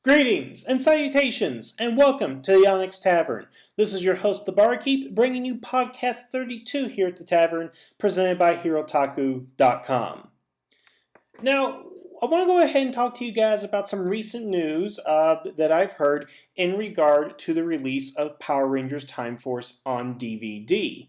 Greetings and salutations, and welcome to the Onyx Tavern. This is your host, the BARKEEP, bringing you podcast 32 here at the Tavern, presented by HeroTaku.com. Now, I want to go ahead and talk to you guys about some recent news that I've heard in regard to the release of Power Rangers Time Force on DVD.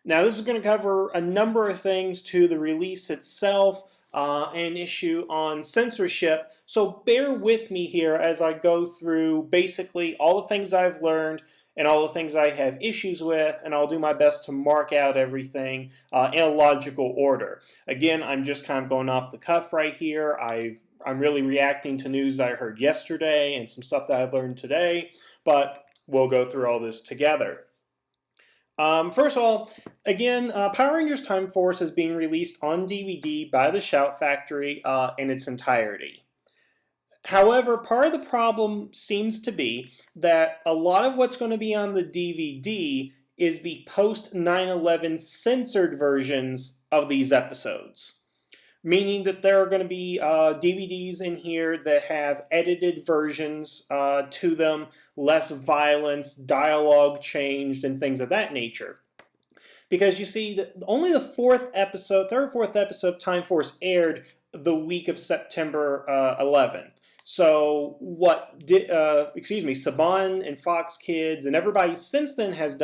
Now, this is going to cover a number of things to the release itself, an issue on censorship, so bear with me here as I go through basically all the things I've learned and all the things I have issues with, and I'll do my best to mark out everything in a logical order. Again, I'm just kind of going off the cuff right here. I'm really reacting to news that I heard yesterday and some stuff that I've learned today, but we'll go through all this together. First of all, again, Power Rangers Time Force is being released on DVD by the Shout Factory in its entirety. However, part of the problem seems to be that a lot of what's going to be on the DVD is the post-9/11 censored versions of these episodes. Meaning that there are going to be DVDs in here that have edited versions to them, less violence, dialogue changed, and things of that nature. Because you see, only the third or fourth episode of Time Force aired the week of September 11th. So Saban and Fox Kids and everybody since then has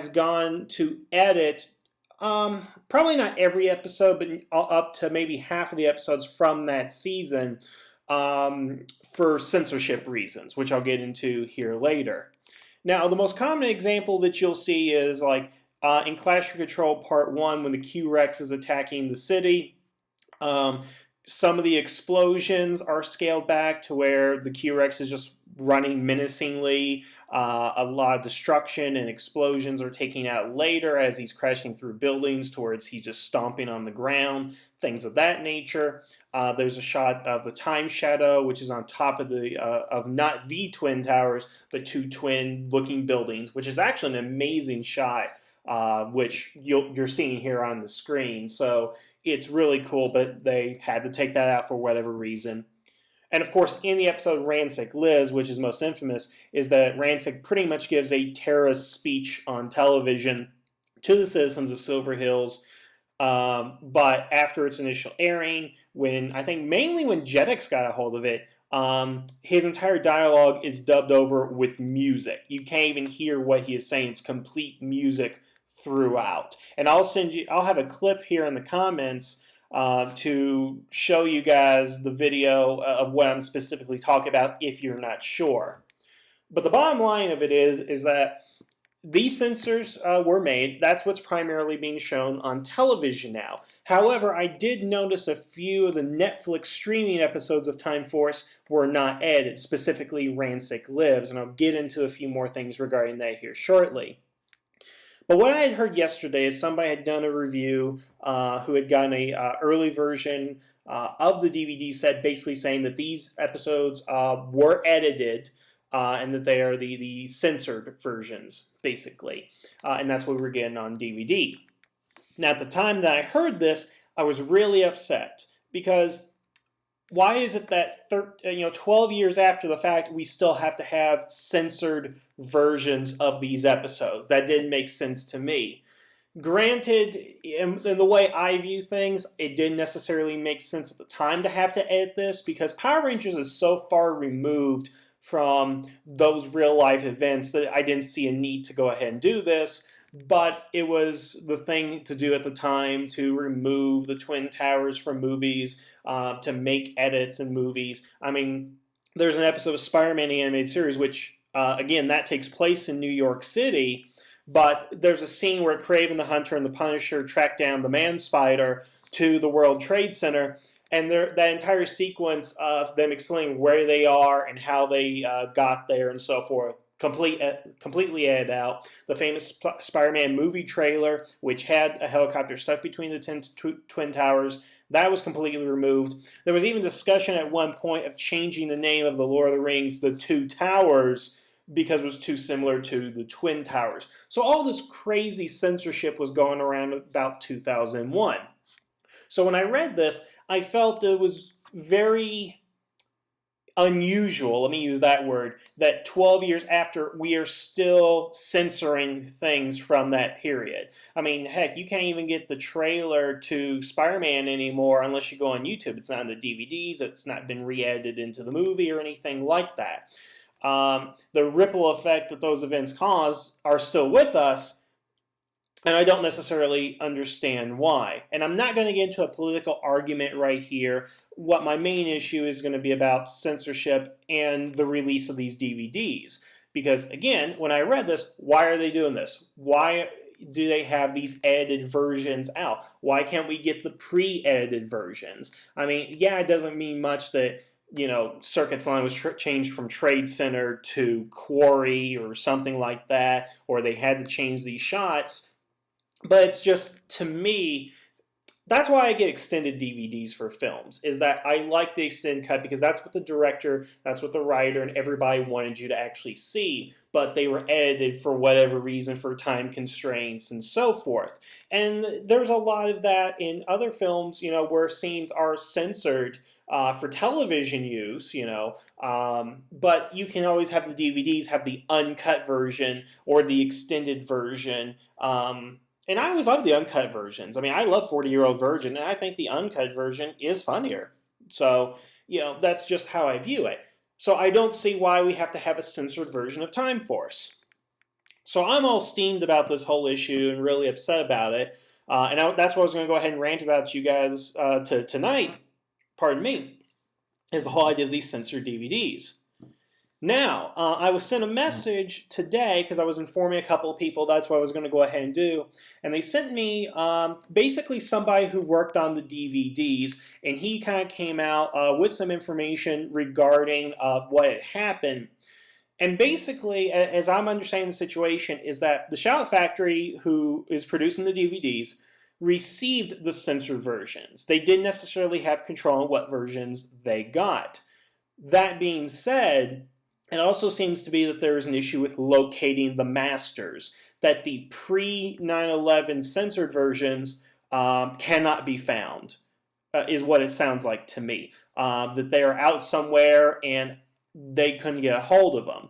gone to edit probably not every episode, but up to maybe half of the episodes from that season for censorship reasons, which I'll get into here later. Now, the most common example that you'll see is like in Clash for Control Part 1 when the Q-Rex is attacking the city. Some of the explosions are scaled back to where the Q-Rex is just running menacingly. A lot of destruction and explosions are taken out later as he's crashing through buildings towards he's just stomping on the ground, things of that nature. There's a shot of the Time Shadow, which is on top of of not the Twin Towers, but two twin-looking buildings, which is actually an amazing shot, which you're seeing here on the screen. So it's really cool, but they had to take that out for whatever reason. And of course, in the episode Ransik Lives, which is most infamous, is that Ransik pretty much gives a terrorist speech on television to the citizens of Silver Hills. But after its initial airing, mainly when Jetix got a hold of it, his entire dialogue is dubbed over with music. You can't even hear what he is saying. It's complete music throughout. And I'll have a clip here in the comments to show you guys the video of what I'm specifically talking about if you're not sure. But the bottom line of it is that these censors were made. That's what's primarily being shown on television now. However, I did notice a few of the Netflix streaming episodes of Time Force were not edited, specifically Ransik Lives, and I'll get into a few more things regarding that here shortly. But what I had heard yesterday is somebody had done a review who had gotten a early version of the DVD set, basically saying that these episodes were edited and that they are the censored versions, basically. And that's what we're getting on DVD. Now, at the time that I heard this, I was really upset because why is it that 12 years after the fact, we still have to have censored versions of these episodes? That didn't make sense to me. Granted, in the way I view things, it didn't necessarily make sense at the time to have to edit this because Power Rangers is so far removed from those real-life events that I didn't see a need to go ahead and do this. But it was the thing to do at the time to remove the Twin Towers from movies, to make edits in movies. I mean, there's an episode of Spider-Man the Animated Series, which, again, that takes place in New York City, but there's a scene where Kraven the Hunter and the Punisher track down the Man-Spider to the World Trade Center, and that entire sequence of them explaining where they are and how they got there and so forth, completely edited out. The famous Spider-Man movie trailer, which had a helicopter stuck between the Twin Towers, that was completely removed. There was even discussion at one point of changing the name of the Lord of the Rings, the Two Towers, because it was too similar to the Twin Towers. So all this crazy censorship was going around about 2001. So when I read this, I felt it was very unusual, let me use that word, that 12 years after we are still censoring things from that period. I mean, heck, you can't even get the trailer to Spider-Man anymore unless you go on YouTube. It's not in the DVDs, it's not been re-edited into the movie or anything like that. The ripple effect that those events cause are still with us, and I don't necessarily understand why. And I'm not going to get into a political argument right here. What my main issue is going to be about censorship and the release of these DVDs. Because again, when I read this, why are they doing this? Why do they have these edited versions out? Why can't we get the pre-edited versions? I mean, yeah, it doesn't mean much that, you know, Circuit's line was changed from Trade Center to Quarry or something like that, or they had to change these shots. But it's just, to me, that's why I get extended DVDs for films, is that I like the extended cut because that's what the director, that's what the writer, and everybody wanted you to actually see, but they were edited for whatever reason, for time constraints and so forth. And there's a lot of that in other films, you know, where scenes are censored for television use, you know, but you can always have the DVDs have the uncut version or the extended version. And I always love the uncut versions. I mean, I love 40-Year-Old Virgin, and I think the uncut version is funnier. So, you know, that's just how I view it. So I don't see why we have to have a censored version of Time Force. So I'm all steamed about this whole issue and really upset about it. That's what I was going to go ahead and rant about to you guys tonight, pardon me, is the whole idea of these censored DVDs. Now, I was sent a message today because I was informing a couple of people that's what I was going to go ahead and do. And they sent me basically somebody who worked on the DVDs, and he kind of came out with some information regarding what had happened. And basically, as I'm understanding the situation, is that the Shout Factory, who is producing the DVDs, received the censored versions. They didn't necessarily have control on what versions they got. That being said, it also seems to be that there is an issue with locating the masters, that the pre-9/11 censored versions cannot be found, is what it sounds like to me. That they are out somewhere and they couldn't get a hold of them.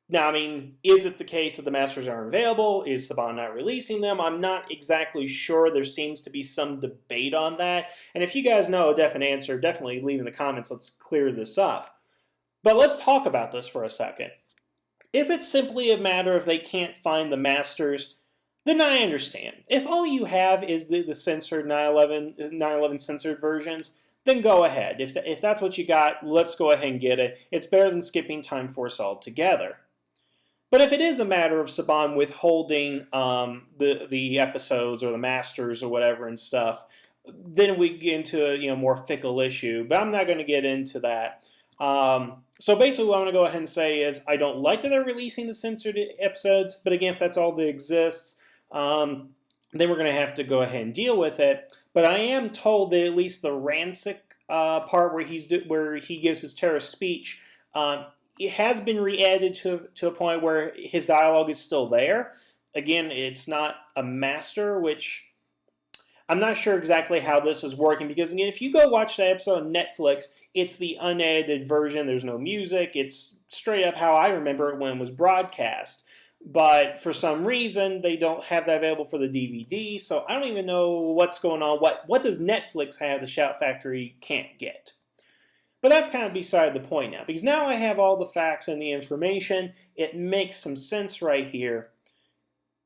Now, I mean, is it the case that the masters aren't available? Is Saban not releasing them? I'm not exactly sure. There seems to be some debate on that. And if you guys know a definite answer, definitely leave in the comments. Let's clear this up. But let's talk about this for a second. If it's simply a matter of they can't find the masters, then I understand. If all you have is the censored 9/11 censored versions, then go ahead. If that's what you got, let's go ahead and get it. It's better than skipping Time Force altogether. But if it is a matter of Saban withholding the episodes or the masters or whatever and stuff, then we get into a more fickle issue. But I'm not going to get into that. So basically what I'm going to go ahead and say is I don't like that they're releasing the censored episodes, but again, if that's all that exists, then we're going to have to go ahead and deal with it. But I am told that at least the Rancic part where he gives his terrorist speech, it has been re-edited to a point where his dialogue is still there. Again, it's not a master, which I'm not sure exactly how this is working, because again, if you go watch that episode on Netflix, it's the unedited version. There's no music. It's straight up how I remember it when it was broadcast. But for some reason, they don't have that available for the DVD, so I don't even know what's going on. What does Netflix have the Shout Factory can't get? But that's kind of beside the point now, because now I have all the facts and the information. It makes some sense right here.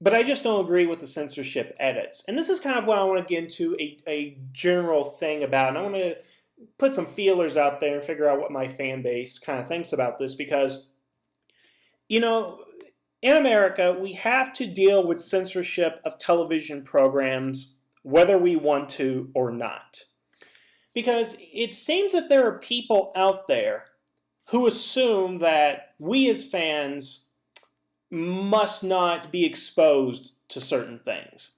But I just don't agree with the censorship edits. And this is kind of what I want to get into a general thing about. And I want to put some feelers out there and figure out what my fan base kind of thinks about this. Because, you know, in America, we have to deal with censorship of television programs, whether we want to or not. Because it seems that there are people out there who assume that we as fans must not be exposed to certain things.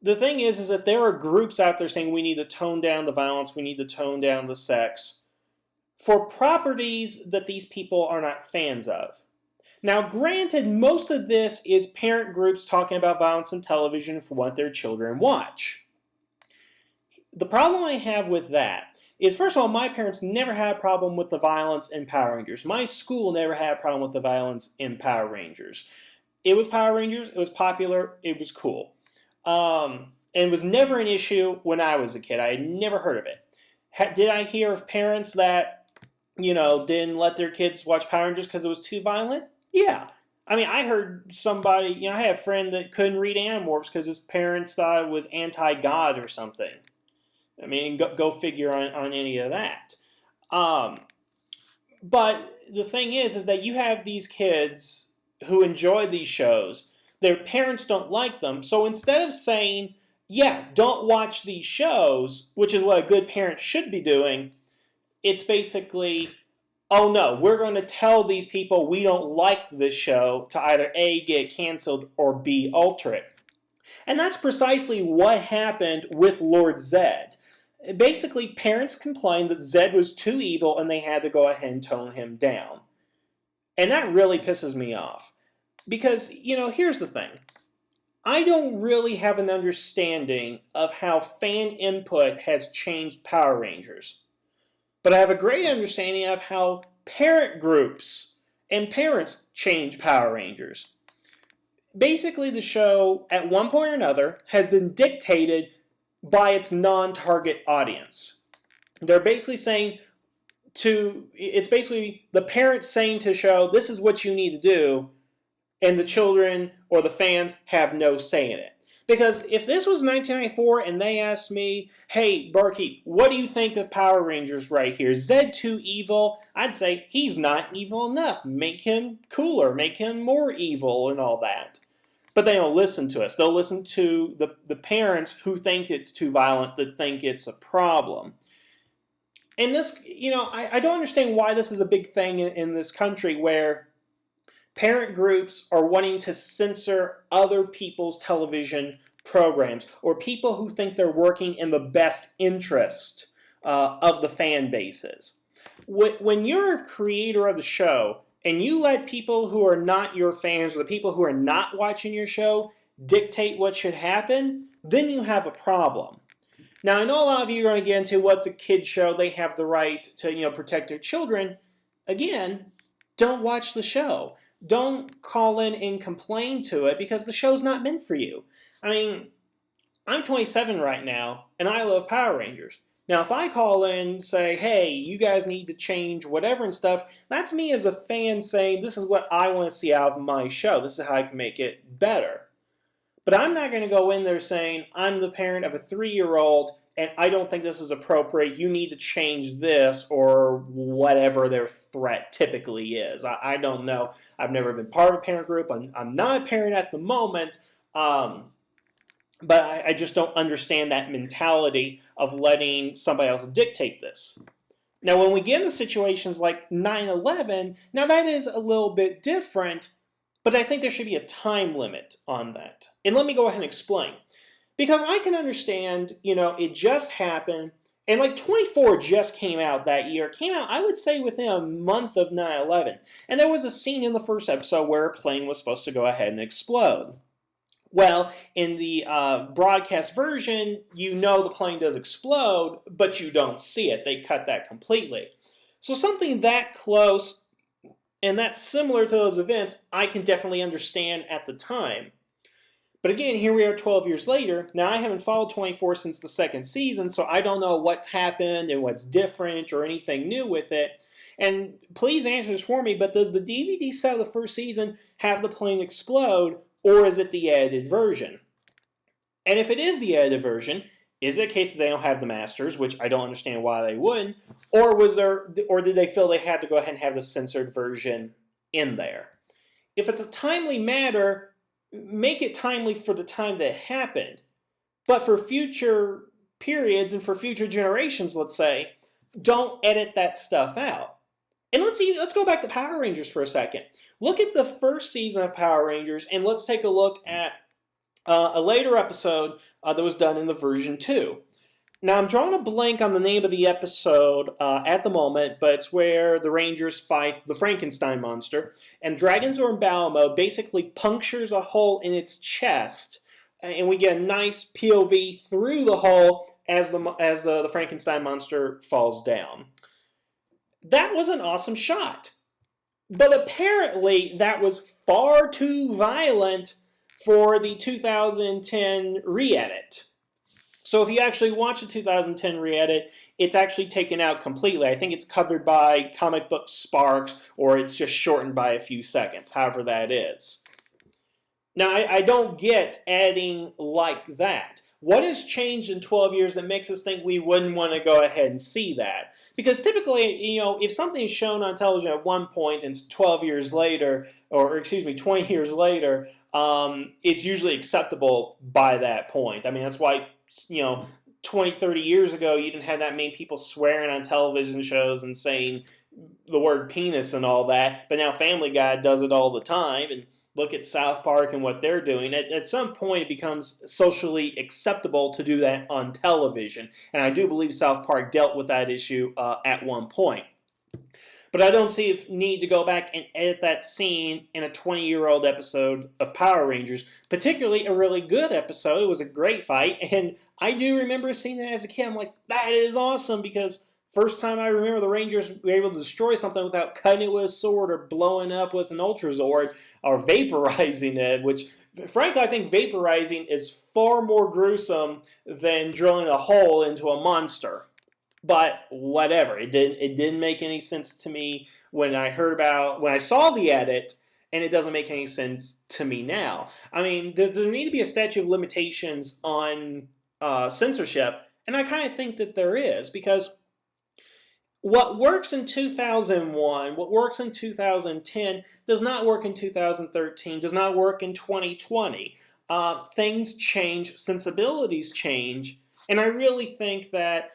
The thing is that there are groups out there saying we need to tone down the violence, we need to tone down the sex, for properties that these people are not fans of. Now, granted, most of this is parent groups talking about violence in television for what their children watch. The problem I have with that is, first of all, my parents never had a problem with the violence in Power Rangers. My school never had a problem with the violence in Power Rangers. It was Power Rangers, it was popular, it was cool. And it was never an issue when I was a kid. I had never heard of it. Did I hear of parents that, didn't let their kids watch Power Rangers because it was too violent? Yeah. I mean, I heard somebody, I had a friend that couldn't read Animorphs because his parents thought it was anti-God or something. I mean, go figure on any of that. But the thing is that you have these kids who enjoy these shows. Their parents don't like them. So instead of saying, yeah, don't watch these shows, which is what a good parent should be doing, it's basically, oh no, we're going to tell these people we don't like this show to either A, get canceled, or B, alter it. And that's precisely what happened with Lord Zed. Basically, parents complained that Zed was too evil and they had to go ahead and tone him down. And that really pisses me off. Because, here's the thing. I don't really have an understanding of how fan input has changed Power Rangers. But I have a great understanding of how parent groups and parents change Power Rangers. Basically, the show, at one point or another, has been dictated by its non-target audience. They're basically saying it's basically the parents saying to the show, this is what you need to do, and the children or the fans have no say in it. Because if this was 1994 and they asked me, hey, BARKEEP, what do you think of Power Rangers right here? Zed too evil? I'd say, he's not evil enough. Make him cooler. Make him more evil and all that. But they don't listen to us. They'll listen to the parents who think it's too violent, that think it's a problem. And this, I don't understand why this is a big thing in this country where parent groups are wanting to censor other people's television programs or people who think they're working in the best interest of the fan bases. When you're a creator of the show and you let people who are not your fans or the people who are not watching your show dictate what should happen, then you have a problem. Now, I know a lot of you are going to get into what's a kid's show. They have the right to protect their children. Again, don't watch the show. Don't call in and complain to it because the show's not meant for you. I mean, I'm 27 right now, and I love Power Rangers. Now, if I call in and say, hey, you guys need to change whatever and stuff, that's me as a fan saying, this is what I want to see out of my show. This is how I can make it better. But I'm not going to go in there saying, I'm the parent of a 3-year-old, and I don't think this is appropriate. You need to change this or whatever their threat typically is. I don't know. I've never been part of a parent group. I'm not a parent at the moment. But I just don't understand that mentality of letting somebody else dictate this. Now, when we get into situations like 9/11, now that is a little bit different, but I think there should be a time limit on that. And let me go ahead and explain. Because I can understand, it just happened, and like 24 just came out that year. It came out, I would say, within a month of 9/11. And there was a scene in the first episode where a plane was supposed to go ahead and explode. Well, in the broadcast version, the plane does explode, but you don't see it. They cut that completely. So something that close and that's similar to those events, I can definitely understand at the time. But again, here we are 12 years later. Now, I haven't followed 24 since the second season, so I don't know what's happened and what's different or anything new with it. And please answer this for me, but does the DVD set of the first season have the plane explode, or is it the edited version? And if it is the edited version, is it a case that they don't have the masters, which I don't understand why they wouldn't, or did they feel they had to go ahead and have the censored version in there? If it's a timely matter, make it timely for the time that it happened. But for future periods and for future generations, let's say, don't edit that stuff out. And let's go back to Power Rangers for a second. Look at the first season of Power Rangers, and let's take a look at a later episode that was done in the version 2. Now, I'm drawing a blank on the name of the episode at the moment, but it's where the Rangers fight the Frankenstein monster, and Dragonzord in battle mode basically punctures a hole in its chest, and we get a nice POV through the hole as the Frankenstein monster falls down. That was an awesome shot. But apparently that was far too violent for the 2010 re-edit. So if you actually watch the 2010 re-edit, it's actually taken out completely. I think it's covered by Comic Book Sparks, or it's just shortened by a few seconds, however that is. Now, I don't get adding like that. What has changed in 12 years that makes us think we wouldn't want to go ahead and see that? Because typically, if something is shown on television at one point and 12 years later, or excuse me, 20 years later, it's usually acceptable by that point. I mean, that's why, 20, 30 years ago, you didn't have that many people swearing on television shows and saying the word penis and all that. But now Family Guy does it all the time. And look at South Park and what they're doing. At some point, it becomes socially acceptable to do that on television. And I do believe South Park dealt with that issue at one point. But I don't see a need to go back and edit that scene in a 20-year-old episode of Power Rangers, particularly a really good episode. It was a great fight, and I do remember seeing it as a kid. I'm like, that is awesome, because first time I remember the Rangers were able to destroy something without cutting it with a sword or blowing up with an Ultrazord or vaporizing it, which, frankly, I think vaporizing is far more gruesome than drilling a hole into a monster. But whatever, it didn't make any sense to me when I saw the edit, and it doesn't make any sense to me now. I mean, there need to be a statute of limitations on censorship, and I kind of think that there is, because what works in 2001, what works in 2010, does not work in 2013, does not work in 2020. Things change, sensibilities change, and I really think that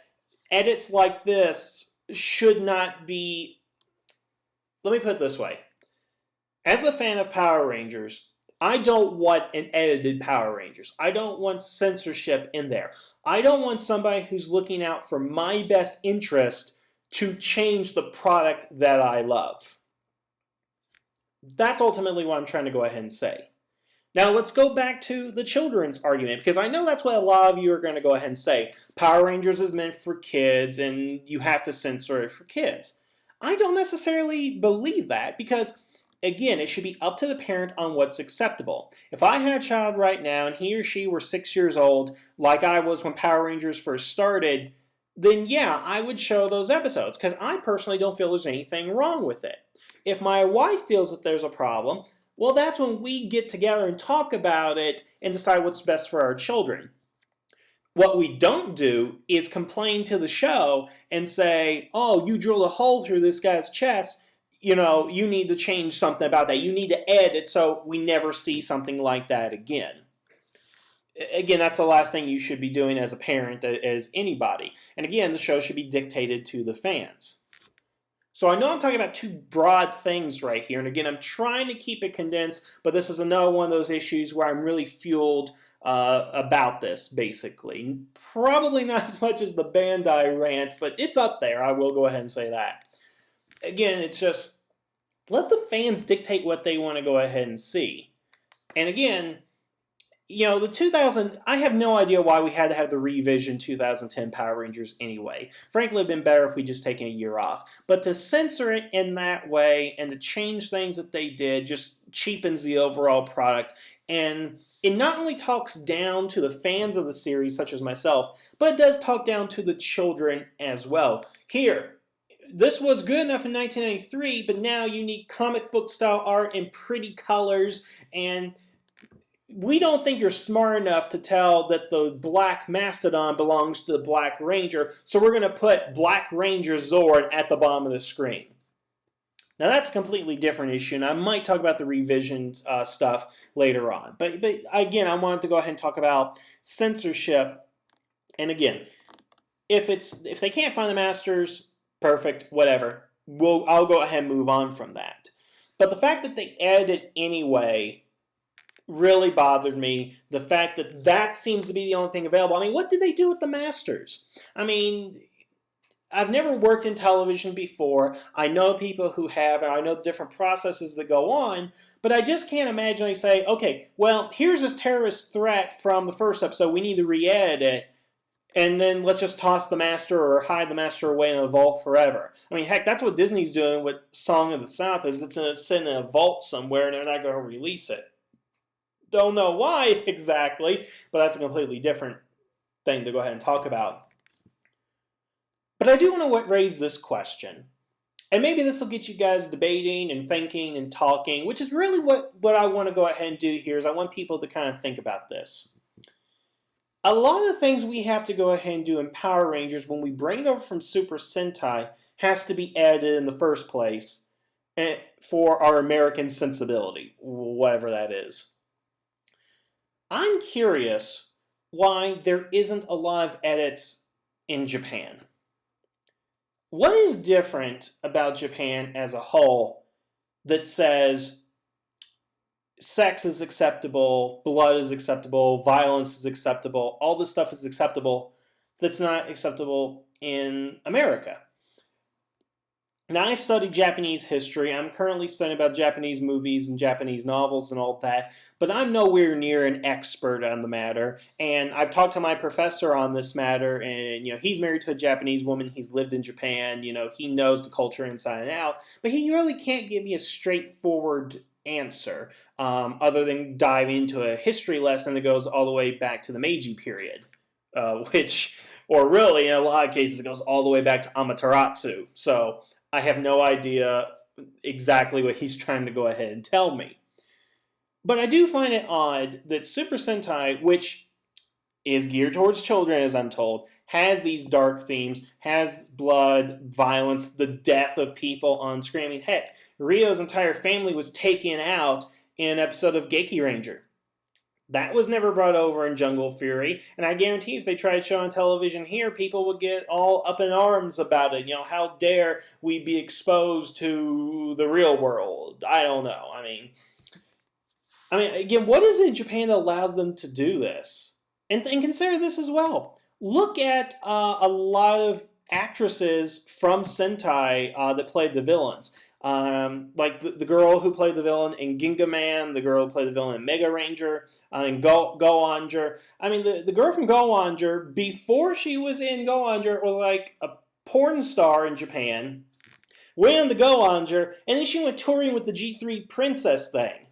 edits like this should not be... Let me put it this way. As a fan of Power Rangers, I don't want an edited Power Rangers. I don't want censorship in there. I don't want somebody who's looking out for my best interest to change the product that I love. That's ultimately what I'm trying to go ahead and say. Now let's go back to the children's argument, because I know that's what a lot of you are going to go ahead and say. Power Rangers is meant for kids and you have to censor it for kids. I don't necessarily believe that, because again, it should be up to the parent on what's acceptable. If I had a child right now and he or she were 6 years old, like I was when Power Rangers first started, then yeah, I would show those episodes, because I personally don't feel there's anything wrong with it. If my wife feels that there's a problem, well, that's when we get together and talk about it and decide what's best for our children. What we don't do is complain to the show and say, oh, you drilled a hole through this guy's chest, you need to change something about that. You need to edit so we never see something like that again. Again, that's the last thing you should be doing as a parent, as anybody. And again, the show should be dictated to the fans. So I know I'm talking about two broad things right here, and again, I'm trying to keep it condensed, but this is another one of those issues where I'm really fueled about this, basically. Probably not as much as the Bandai rant, but it's up there, I will go ahead and say that. Again, it's just, let the fans dictate what they want to go ahead and see. And again, the 2000, I have no idea why we had to have the revision 2010 Power Rangers anyway. Frankly, it would have been better if we just taken a year off. But to censor it in that way and to change things that they did just cheapens the overall product. And it not only talks down to the fans of the series, such as myself, but it does talk down to the children as well. Here, this was good enough in 1993, but now you need comic book style art and pretty colors, and we don't think you're smart enough to tell that the Black Mastodon belongs to the Black Ranger, so we're going to put Black Ranger Zord at the bottom of the screen. Now that's a completely different issue, and I might talk about the revision stuff later on. But again, I wanted to go ahead and talk about censorship. And again, if they can't find the masters, perfect, whatever. I'll go ahead and move on from that. But the fact that they added it anyway really bothered me. The fact that that seems to be the only thing available. I mean, what did they do with the masters? I mean, I've never worked in television before. I know people who have, and I know the different processes that go on, but I just can't imagine they say, okay, well, here's this terrorist threat from the first episode. We need to re-edit it. and then let's just toss the master or hide the master away in a vault forever. I mean, heck, that's what Disney's doing with Song of the South, is it's sitting in a vault somewhere and they're not going to release it. Don't know why exactly, but that's a completely different thing to go ahead and talk about. But I do want to raise this question. And maybe this will get you guys debating and thinking and talking, which is really what I want to go ahead and do here, is I want people to kind of think about this. A lot of the things we have to go ahead and do in Power Rangers when we bring it over from Super Sentai has to be added in the first place for our American sensibility, whatever that is. I'm curious why there isn't a lot of edits in Japan. What is different about Japan as a whole that says sex is acceptable, blood is acceptable, violence is acceptable, all this stuff is acceptable that's not acceptable in America? Now, I studied Japanese history. I'm currently studying about Japanese movies and Japanese novels and all that, but I'm nowhere near an expert on the matter. And I've talked to my professor on this matter, and he's married to a Japanese woman. He's lived in Japan. He knows the culture inside and out, but he really can't give me a straightforward answer other than dive into a history lesson that goes all the way back to the Meiji period, or really, in a lot of cases, it goes all the way back to Amaterasu. So I have no idea exactly what he's trying to go ahead and tell me. But I do find it odd that Super Sentai, which is geared towards children, as I'm told, has these dark themes, has blood, violence, the death of people on screen. I mean, heck, Ryo's entire family was taken out in an episode of Geki Ranger. That was never brought over in Jungle Fury, and I guarantee if they tried to show on television here, people would get all up in arms about it. How dare we be exposed to the real world? I don't know. I mean, again, what is it in Japan that allows them to do this? And consider this as well. Look at a lot of actresses from Sentai that played the villains. Like the girl who played the villain in Ginga Man, the girl who played the villain in Mega Ranger, and Go Anger. I mean, the girl from Go Anger, before she was in Go Anger, was like a porn star in Japan, went on the Go Anger, and then she went touring with the G3 Princess thing.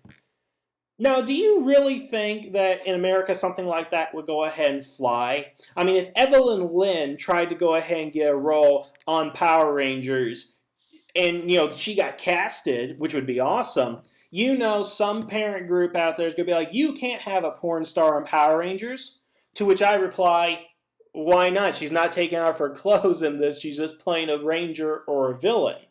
Now, do you really think that in America something like that would go ahead and fly? I mean, if Evelyn Lynn tried to go ahead and get a role on Power Rangers, and, she got casted, which would be awesome, some parent group out there is going to be like, you can't have a porn star on Power Rangers. To which I reply, why not? She's not taking off her clothes in this. She's just playing a ranger or a villain.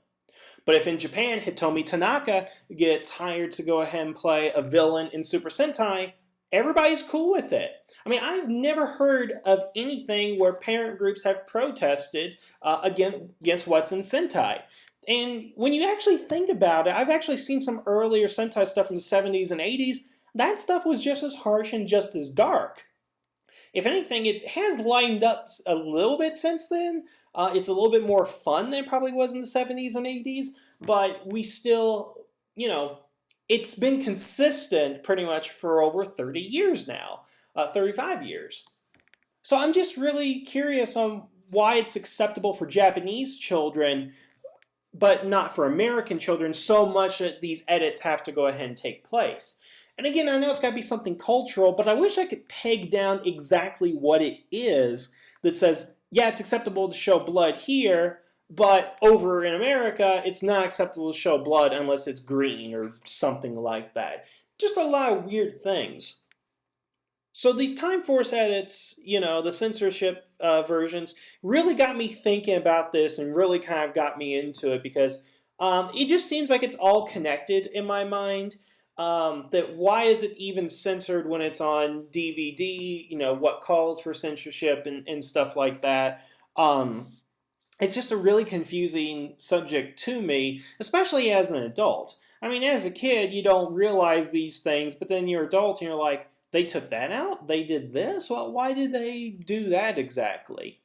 But if in Japan, Hitomi Tanaka gets hired to go ahead and play a villain in Super Sentai, everybody's cool with it. I mean, I've never heard of anything where parent groups have protested against what's in Sentai. And when you actually think about it, I've actually seen some earlier Sentai stuff from the 70s and 80s. That stuff was just as harsh and just as dark. If anything, it has lightened up a little bit since then. It's a little bit more fun than it probably was in the 70s and 80s. But we still, it's been consistent pretty much for over 30 years now. 35 years. So I'm just really curious on why it's acceptable for Japanese children but not for American children, so much that these edits have to go ahead and take place. And again, I know it's got to be something cultural, but I wish I could peg down exactly what it is that says, yeah, it's acceptable to show blood here, but over in America, it's not acceptable to show blood unless it's green or something like that. Just a lot of weird things. So these Time Force edits, the censorship versions, really got me thinking about this and really kind of got me into it because it just seems like it's all connected in my mind. That why is it even censored when it's on DVD, what calls for censorship and stuff like that. It's just a really confusing subject to me, especially as an adult. I mean, as a kid, you don't realize these things, but then you're an adult and you're like, they took that out? They did this? Well, why did they do that exactly?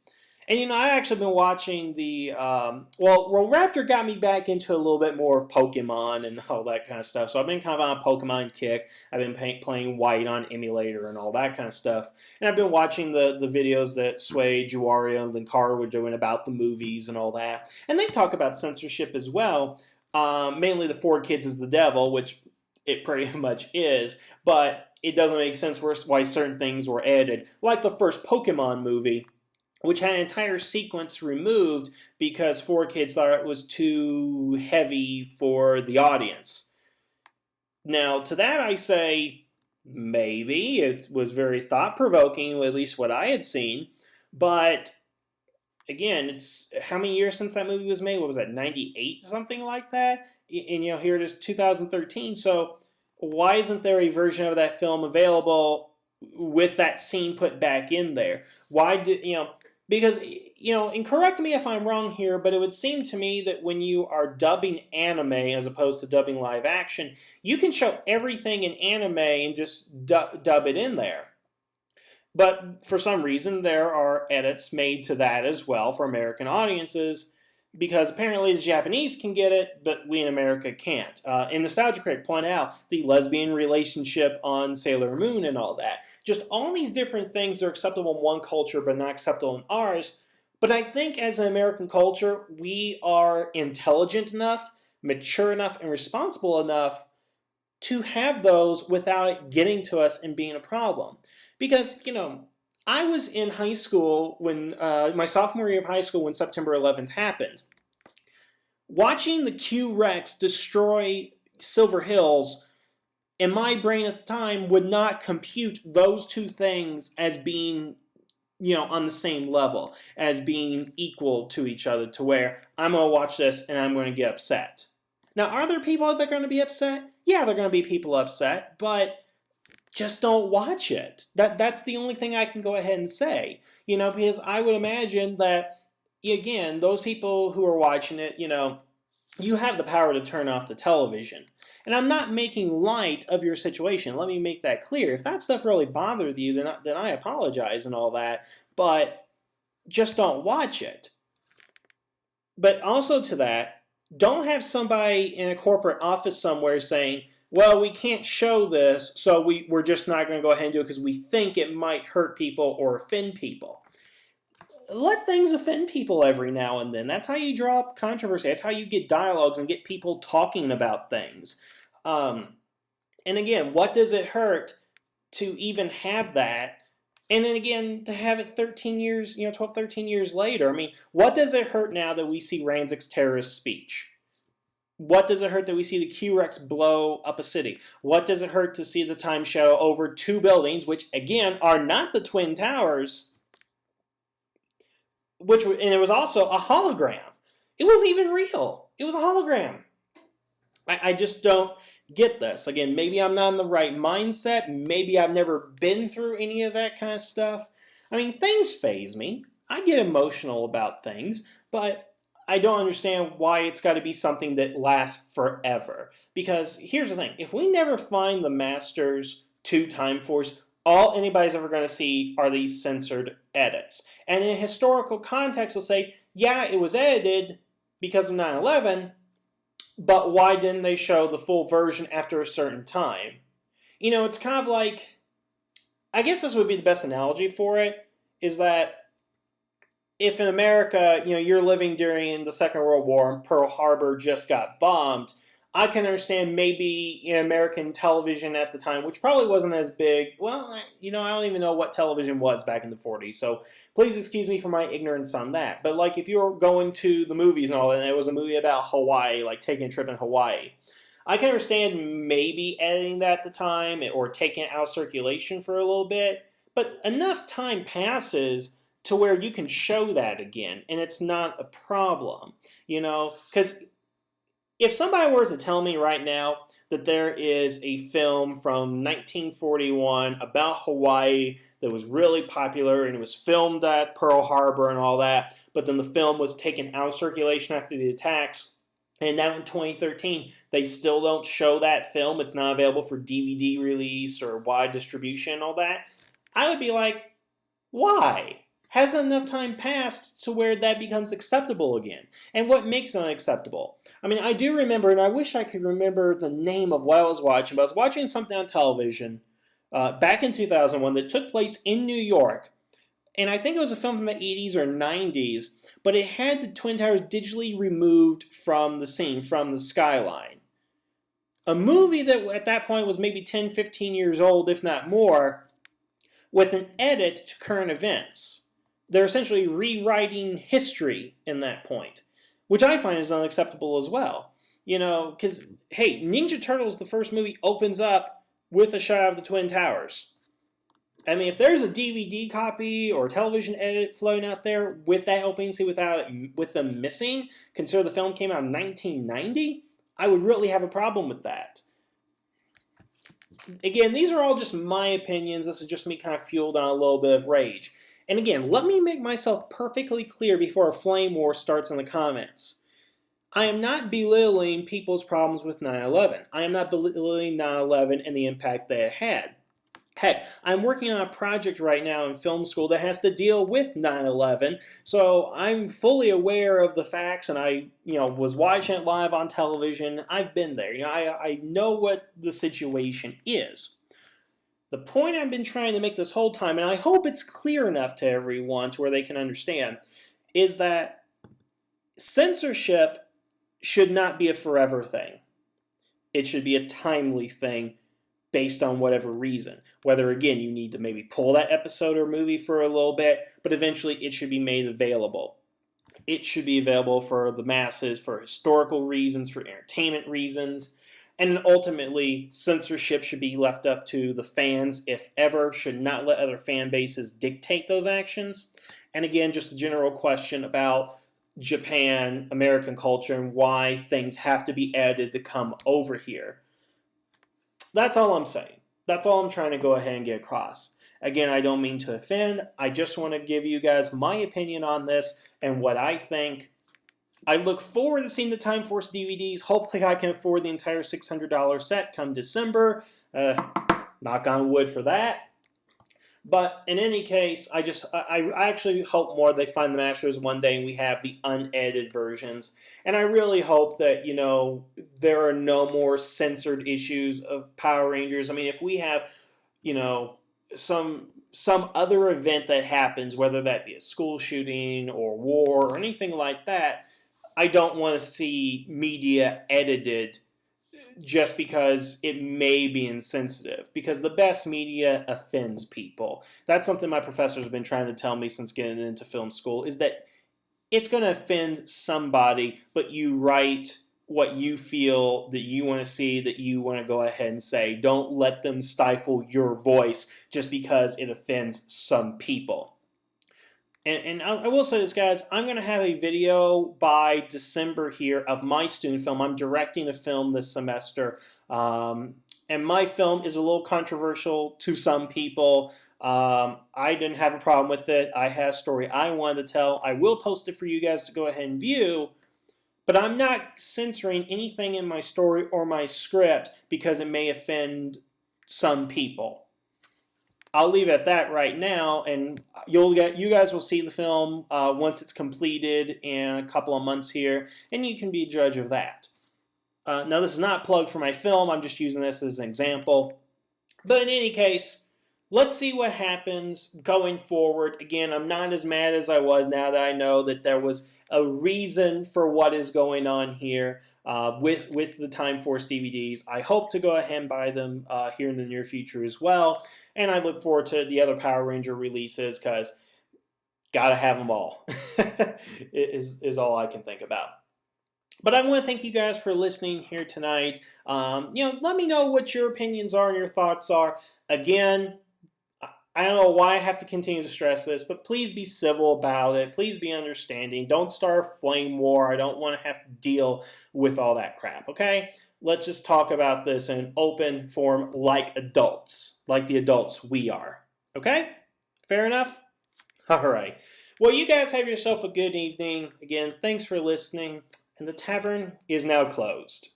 And I actually been watching the well, Raptor got me back into a little bit more of Pokemon and all that kind of stuff. So I've been kind of on a Pokemon kick. I've been playing White on emulator and all that kind of stuff. And I've been watching the videos that Sway, Juario, and Linkara were doing about the movies and all that. And they talk about censorship as well. Mainly the 4Kids is the devil, which it pretty much is. But it doesn't make sense why certain things were added, like the first Pokemon movie, which had an entire sequence removed because 4Kids thought it was too heavy for the audience. Now, to that I say, maybe. It was very thought-provoking, at least what I had seen. But, again, it's how many years since that movie was made? What was that, 98, something like that? And, here it is, 2013. So, why isn't there a version of that film available with that scene put back in there? Why did, because, and correct me if I'm wrong here, but it would seem to me that when you are dubbing anime as opposed to dubbing live action, you can show everything in anime and just dub it in there. But for some reason, there are edits made to that as well for American audiences, because apparently the Japanese can get it, but we in America can't. And Nostalgia Critic point out the lesbian relationship on Sailor Moon and all that. Just all these different things are acceptable in one culture but not acceptable in ours. But I think as an American culture, we are intelligent enough, mature enough, and responsible enough to have those without it getting to us and being a problem. Because, I was in high school when, my sophomore year of high school when September 11th happened. Watching the Q-Rex destroy Silver Hills, in my brain at the time, would not compute those two things as being, on the same level, as being equal to each other, to where I'm going to watch this and I'm going to get upset. Now, are there people that are going to be upset? Yeah, there are going to be people upset, but just don't watch it. That's the only thing I can go ahead and say. Because I would imagine that, again, those people who are watching it, you have the power to turn off the television. And I'm not making light of your situation. Let me make that clear. If that stuff really bothered you, then I apologize and all that. But just don't watch it. But also to that, don't have somebody in a corporate office somewhere saying, well, we can't show this, so we're just not going to go ahead and do it because we think it might hurt people or offend people. Let things offend people every now and then. That's how you draw up controversy. That's how you get dialogues and get people talking about things. And again, what does it hurt to even have that? And then again, to have it 13 years, 12, 13 years later. I mean, what does it hurt now that we see Ranzik's terrorist speech? What does it hurt that we see the Q-Rex blow up a city? What does it hurt to see the Time Shadow over 2 buildings, which, again, are not the Twin Towers, and it was also a hologram. It wasn't even real. It was a hologram. I just don't get this. Again, maybe I'm not in the right mindset. Maybe I've never been through any of that kind of stuff. I mean, things faze me. I get emotional about things, but I don't understand why it's got to be something that lasts forever. Because here's the thing. If we never find the masters to Time Force, all anybody's ever going to see are these censored edits. And in a historical context, they'll say, yeah, it was edited because of 9/11, but why didn't they show the full version after a certain time? It's kind of like, I guess this would be the best analogy for it, is that if in America, you're living during the Second World War and Pearl Harbor just got bombed, I can understand maybe American television at the time, which probably wasn't as big. Well, I don't even know what television was back in the 40s, so please excuse me for my ignorance on that. But like if you were going to the movies and all that, and it was a movie about Hawaii, like taking a trip in Hawaii, I can understand maybe editing that at the time or taking it out of circulation for a little bit, but enough time passes to where you can show that again, and it's not a problem, because if somebody were to tell me right now that there is a film from 1941 about Hawaii that was really popular and it was filmed at Pearl Harbor and all that, but then the film was taken out of circulation after the attacks, and now in 2013 they still don't show that film, it's not available for DVD release or wide distribution and all that, I would be like, why? Hasn't enough time passed to where that becomes acceptable again? And what makes it unacceptable? I mean, I do remember, and I wish I could remember the name of what I was watching, but I was watching something on television back in 2001 that took place in New York. And I think it was a film from the 80s or 90s, but it had the Twin Towers digitally removed from the scene, from the skyline. A movie that at that point was maybe 10, 15 years old, if not more, with an edit to current events. They're essentially rewriting history in that point, which I find is unacceptable as well. You know, because, hey, Ninja Turtles, the first movie, opens up with a shot of the Twin Towers. I mean, if there's a DVD copy or television edit floating out there with that opening scene with them missing, consider the film came out in 1990, I would really have a problem with that. Again, these are all just my opinions. This is just me kind of fueled on a little bit of rage. And again, let me make myself perfectly clear before a flame war starts in the comments. I am not belittling people's problems with 9/11. I am not belittling 9/11 and the impact that it had. Heck, I'm working on a project right now in film school that has to deal with 9/11, so I'm fully aware of the facts, and I, was watching it live on television. I've been there. I know what the situation is. The point I've been trying to make this whole time, and I hope it's clear enough to everyone to where they can understand, is that censorship should not be a forever thing. It should be a timely thing based on whatever reason. Whether, again, you need to maybe pull that episode or movie for a little bit, but eventually it should be made available. It should be available for the masses, for historical reasons, for entertainment reasons, and ultimately, censorship should be left up to the fans, if ever, should not let other fan bases dictate those actions. And again, just a general question about Japan, American culture, and why things have to be edited to come over here. That's all I'm saying. That's all I'm trying to go ahead and get across. Again, I don't mean to offend. I just want to give you guys my opinion on this and what I think. I look forward to seeing the Time Force DVDs. Hopefully I can afford the entire $600 set come December. Knock on wood for that. But in any case, I actually hope more they find the masters one day and we have the unedited versions. And I really hope that, there are no more censored issues of Power Rangers. I mean, if we have, some other event that happens, whether that be a school shooting or war or anything like that, I don't want to see media edited just because it may be insensitive. Because the best media offends people. That's something my professors have been trying to tell me since getting into film school, is that it's going to offend somebody, but you write what you feel that you want to see, that you want to go ahead and say. Don't let them stifle your voice just because it offends some people. And I will say this, guys, I'm going to have a video by December here of my student film. I'm directing a film this semester, and my film is a little controversial to some people. I didn't have a problem with it. I had a story I wanted to tell. I will post it for you guys to go ahead and view, but I'm not censoring anything in my story or my script because it may offend some people. I'll leave it at that right now, and you guys will see the film once it's completed in a couple of months here, and you can be a judge of that. Now, this is not plugged for my film. I'm just using this as an example. But in any case, let's see what happens going forward. Again, I'm not as mad as I was now that I know that there was a reason for what is going on here with the Time Force DVDs. I hope to go ahead and buy them here in the near future as well. And I look forward to the other Power Ranger releases because gotta have them all is all I can think about. But I want to thank you guys for listening here tonight. Let me know what your opinions are and your thoughts are. Again, I don't know why I have to continue to stress this, but please be civil about it. Please be understanding. Don't start a flame war. I don't want to have to deal with all that crap, okay? Let's just talk about this in an open forum like adults, like the adults we are, okay? Fair enough? All right. Well, you guys have yourself a good evening. Again, thanks for listening, and the tavern is now closed.